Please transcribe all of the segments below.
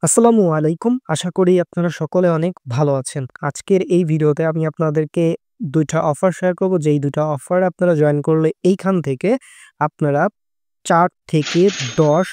আসসালামু আলাইকুম। আশা করি আপনারা সকলে অনেক ভালো আছেন। আজকের এই ভিডিওতে আমি আপনাদেরকে ২ টা অফার শেয়ার করব। যেই ২ টা অফার আপনারা জয়েন করলে এইখান থেকে আপনারা ৪ থেকে ১০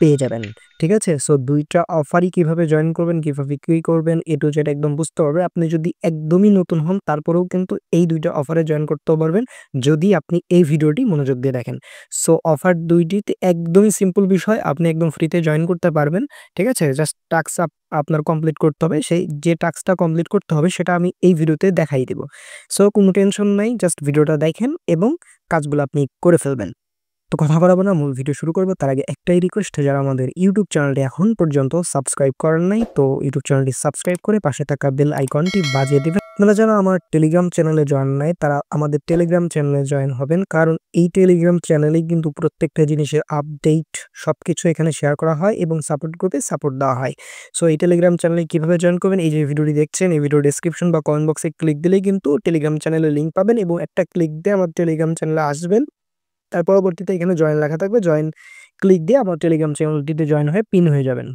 পেয়ে যাবেন। ঠিক আছে? সো ২ টা অফারই কিভাবে জয়েন করবেন, কিভাবে কি করবেন A to Z একদম বুঝতে পারবেন। আপনি যদি একদমই নতুন হন তারপরেও কিন্তু এই ২ টা অফারে জয়েন করতেও পারবেন যদি আপনি এই ভিডিওটি মনোযোগ দিয়ে দেখেন। সো অফার ২ টিতে একদমই সিম্পল বিষয়। আপনি একদম ফ্রিতে জয়েন করতে পারবেন। ঠিক আছে? জাস্ট টাস্ক আপনার কমপ্লিট করতে হবে। সেই যে টাস্কটা কমপ্লিট করতে হবে সেটা আমি এই ভিডিওতে দেখাই দিব। সো কোনো টেনশন নাই। জাস্ট ভিডিওটা দেখেন এবং কাজগুলো আপনি করে ফেলবেন। তো কথা বাড়াবো না, মূল ভিডিও শুরু করব। তার আগে একটাই রিকোয়েস্ট, যারা আমাদের ইউটিউব চ্যানেলটি এখন পর্যন্ত সাবস্ক্রাইব করেন নাই, তো ইউটিউব চ্যানেলটি সাবস্ক্রাইব করে পাশে থাকা বেল আইকনটি বাজিয়ে দিবেন। আপনারা যারা আমার টেলিগ্রাম চ্যানেলে জয়েন নাই, তারা আমাদের টেলিগ্রাম চ্যানেলে জয়েন হবেন। কারণ এই টেলিগ্রাম চ্যানেলেই কিন্তু প্রত্যেকটা জিনিসের আপডেট সবকিছু এখানে শেয়ার করা হয় এবং সাপোর্ট গ্রুপে সাপোর্ট দেওয়া হয়। সো এই টেলিগ্রাম চ্যানেলে কিভাবে জয়েন করবেন, এই যে ভিডিওটি দেখছেন, এই ভিডিও ডেসক্রিপশন বা কমেন্ট বক্সে ক্লিক দিলেই কিন্তু টেলিগ্রাম চ্যানেলের লিঙ্ক পাবেন এবং একটা ক্লিক দিয়ে আমার টেলিগ্রাম চ্যানেলে আসবেন। তার পরবর্তীতে এখানে জয়েন লেখা থাকবে। জয়েন ক্লিক দিয়ে আমার টেলিগ্রাম চ্যানেলটিতে জয়েন হয়ে পিন হয়ে যাবেন।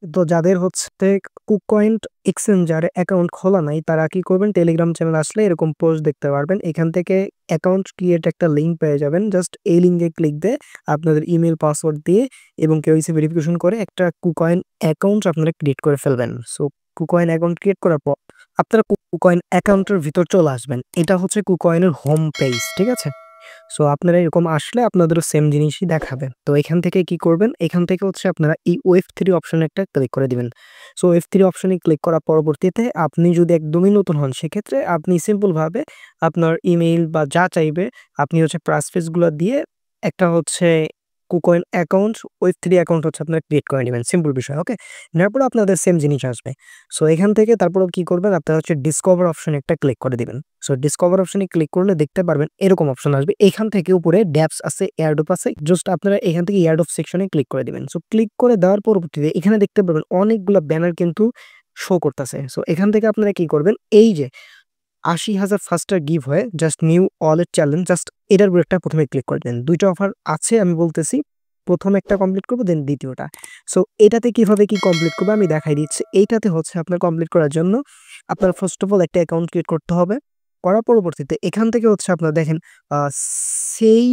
তো যাদের হচ্ছে কুককয়েন এক্সচেঞ্জার অ্যাকাউন্ট খোলা নাই, তারা কি করবেন, টেলিগ্রাম চ্যানেল আসলে এরকম পোস্ট দেখতে পারবেন। এখান থেকে অ্যাকাউন্ট ক্রিয়েট একটা লিঙ্ক পেয়ে যাবেন। জাস্ট এই লিঙ্কে ক্লিক দিয়ে আপনাদের ইমেইল পাসওয়ার্ড দিয়ে এবং কেওয়াইসি ভেরিফিকেশন করে একটা কুকয়েন অ্যাকাউন্ট আপনারা ক্রিয়েট করে ফেলবেন। সো কুকয়েন অ্যাকাউন্ট ক্রিয়েট করার পর আপনারা কুকয়েন অ্যাকাউন্টের ভিতর চলে আসবেন। এটা হচ্ছে কুকয়েনের হোম পেজ। ঠিক আছে? সো আপনারা এরকম আসলে আপনাদেরও সেম জিনিসই দেখাবে। তো এখান থেকে কি করবেন? এখান থেকে হচ্ছে আপনারা এই Web3 অপশনে একটা ক্লিক করে দিবেন। সো Web3 অপশনে ক্লিক করার পরবর্তীতে আপনি যদি একদমই নতুন হন, সেক্ষেত্রে আপনি সিম্পল ভাবে আপনার ইমেইল বা যা চাইবে আপনি হচ্ছে পাসফ্রেজ গুলা দিয়ে একটা হচ্ছে কুকয়েন অ্যাকাউন্ট, Web3 অ্যাকাউন্ট হচ্ছে আপনারা ক্রিয়েট করে নিবেন। সিম্পল বিষয়। ওকে? নেওয়ার পরে আপনাদের সেম জিনিস আসবে। সো এখান থেকে তারপরেও কি করবেন? আপনারা হচ্ছে ডিসকভার অপশনে একটা ক্লিক করে দিবেন। সো ডিসকভার অপশনে ক্লিক করলে দেখতে পারবেন এরকম অপশন আসবে। এখান থেকে উপরে ড্যাপস আছে, এয়ারড্রপ আছে। জাস্ট আপনারা এখান থেকে এয়ারড্রপ সেকশনে ক্লিক করে দিবেন। সো ক্লিক করে দেওয়ার পরবর্তীতে এখানে দেখতে পারবেন অনেকগুলা ব্যানার কিন্তু শো করতেছে। সো এখান থেকে আপনারা কি করবেন? এই যে ৮০,০০০ ফাস্টার গিভ হয়ে just new wallet challenge, just এটার উপর একটা প্রথমে ক্লিক করে দেন। ২ টা অফার আছে আমি বলতেছি। প্রথম একটা কমপ্লিট করব, দেন দ্বিতীয়টা। সো এটাতে কিভাবে কি কমপ্লিট করব আমি দেখাই দিচ্ছি। এইটাতে হচ্ছে আপনার কমপ্লিট করার জন্য আপনার ফার্স্ট অফ অল একটা অ্যাকাউন্ট ক্রিয়েট করতে হবে। করার পরবর্তীতে এখান থেকে হচ্ছে আপনারা দেখেন আ সেই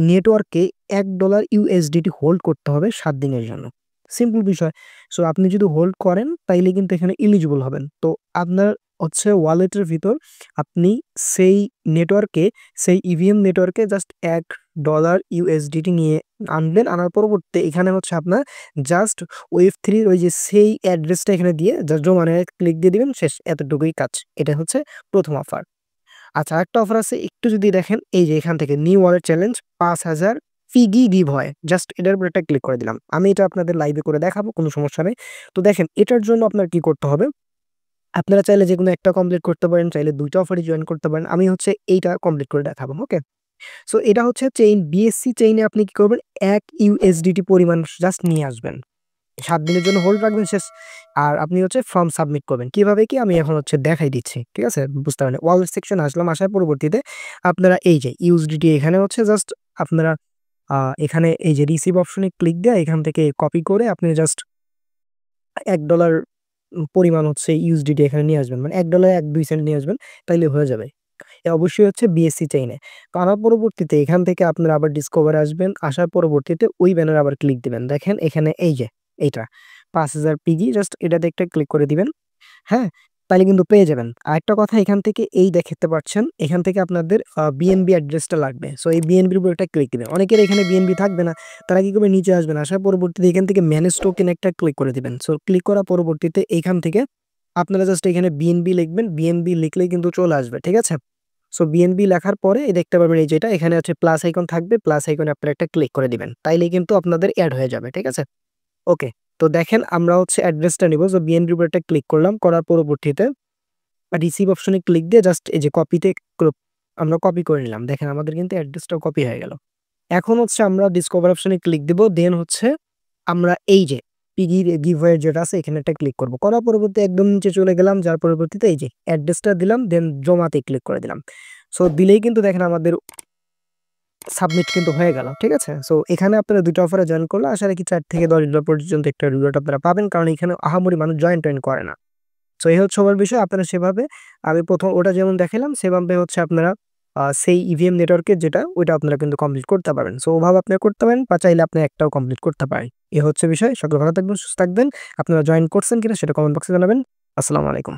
নেটওয়ার্কে $১ USDT হোল্ড করতে হবে ৭ দিনের জন্য। সিম্পল বিষয়। সো আপনি যদি হোল্ড করেন তাইলে কিন্তু এখানে এলিজিবল হবেন। তো আপনার হচ্ছে ওয়ালেটের ভিতর আপনি সেই নেটওয়ার্কে, সেই ইভিএম নেটওয়ার্কে জাস্ট $১ USDT নিয়ে আনবেন। আনার পরবর্তীতে এখানে হচ্ছে আপনার জাস্ট Web3 র ওই যে সেই অ্যাড্রেসটা এখানে দিয়ে জাস্ট জমা নেওয়ায় ক্লিক দিয়ে দিবেন। শেষ। এতটুকুই কাজ। এটা হচ্ছে ১ম অফার। আচ্ছা, আরেকটা অফার আছে, একটু যদি দেখেন, এই যে এখান থেকে নিউ ওয়ালেট চ্যালেঞ্জ ৫,০০০ ফিগি গিভ হয়। জাস্ট এটার উপর একটা ক্লিক করে দিলাম। আমি এটা আপনাদের লাইভে করে দেখাবো, কোনো সমস্যা নেই। তো দেখেন এটার জন্য আপনার কি করতে হবে? আপনারা চাইলে যেকোনো একটা কমপ্লিট করতে পারেন, চাইলে ২ টা অফারই জয়েন করতে পারেন। আমি হচ্ছে এইটা কমপ্লিট করে দেখাবো। ওকে? সো এটা হচ্ছে চেইন, BSC চেইনে আপনি কি করবেন? $১ পরিমাণ জাস্ট নিয়ে আসবেন। ৭ দিনের জন্য হোল্ড রাখবেন, শেষ। আর আপনি হচ্ছে ফর্ম সাবমিট করবেন। কিভাবে কি আমি এখন হচ্ছে দেখাই দিচ্ছি। ঠিক আছে? বুঝতে পারলেন। ওয়ালেট সেকশনে আসলাম। আসার পরবর্তীতে আপনারা এই যে USDT এখানে হচ্ছে জাস্ট আপনারা আ এখানে এই যে রিসিভ অপশনে ক্লিক দিয়ে এখান থেকে কপি করে আপনি জাস্ট $১ পরিমাণ হচ্ছে USDT এখানে নিয়ে আসবেন। মানে $১ ১-২ সেন্ট নিয়ে আসবেন। তাইলে হয়ে যাবে। অবশ্যই হচ্ছে BSC চেইনে। তো আনার পরবর্তীতে এখান থেকে আপনারা আবার ডিসকভার আসবেন। আসার পরবর্তীতে ওই ব্যানারে আবার ক্লিক দিবেন। দেখেন এখানে এই যে এইটা ৫,০০০ পিগি, জাস্ট এটাতে একটা ক্লিক করে দিবেন। হ্যাঁ? তাইলে কিন্তু পেয়ে যাবেন। আরেকটা কথা, এখান থেকে এই দেখতে পাচ্ছেন, এখান থেকে আপনাদের BNB অ্যাড্রেসটা লাগবে। সো এই BNB র উপর একটা ক্লিক দিবেন। অনেকের এখানে BNB থাকবে না। তারা কি করবে? নিচে আসবেন। আসার পরবর্তীতে এখান থেকে ম্যানেজ টোকেন একটা ক্লিক করে দিবেন। সো ক্লিক করার পরবর্তীতে এইখান থেকে আপনারা জাস্ট এখানে BNB লিখবেন। BNB লিখলেই কিন্তু চলে আসবে। ঠিক আছে? সো বিএনবি লেখার পরে দেখতে পারবেন এই যে এখানে হচ্ছে প্লাস আইকন থাকবে। প্লাস আইকনে আপনারা একটা ক্লিক করে দিবেন। তাইলেই কিন্তু আপনাদের এড হয়ে যাবে। ঠিক আছে? ওকে। তো দেখেন আমরা হচ্ছে অ্যাড্রেসটা নিব। সো বিএনবির উপর একটা ক্লিক করলাম। করার পরবর্তীতে রিসিভ অপশনে ক্লিক দিয়ে জাস্ট এই যে কপিতে আমরা কপি করে নিলাম। দেখেন আমাদের কিন্তু অ্যাড্রেসটাও কপি হয়ে গেল। এখন হচ্ছে আমরা ডিসকভার অপশনে ক্লিক দিব। দেন হচ্ছে আমরা এই যে পিগির গিভওয়ে যেটা আছে এখানে একটা ক্লিক করব। করার পরবর্তীতে একদম নিচে চলে গেলাম। যার পরবর্তীতে এই যে অ্যাড্রেসটা দিলাম, দেন জমাতে ক্লিক করে দিলাম। সো দিলেই কিন্তু দেখেন আমাদের সাবমিট কিন্তু হয়ে গেল। ঠিক আছে? সো এখানে আপনারা ২ টা অফারে জয়েন করলে আশা রাখি $৪ থেকে $10 পর্যন্ত একটা রিওয়ার্ড আপনারা পাবেন। কারণ এখানে আহামরি মানুষ জয়েন-টয়েন করে না। সো এই হচ্ছে সবার বিষয়। আপনারা সেভাবে আমি ১ম ওটা যেমন দেখাইলাম সেভাবে হচ্ছে আপনারা সেই ইভিএম নেটওয়ার্কের যেটা ওইটা আপনারা কিন্তু কমপ্লিট করতে পারবেন। সো ওভাবে আপনারা করতে পারেন বা চাইলে আপনি একটাও কমপ্লিট করতে পারেন। এ হচ্ছে বিষয়। সকলে ভালো থাকবেন, সুস্থ থাকবেন। আপনারা জয়েন করছেন কিনা সেটা কমেন্ট বক্সে জানাবেন। আসসালামু আলাইকুম।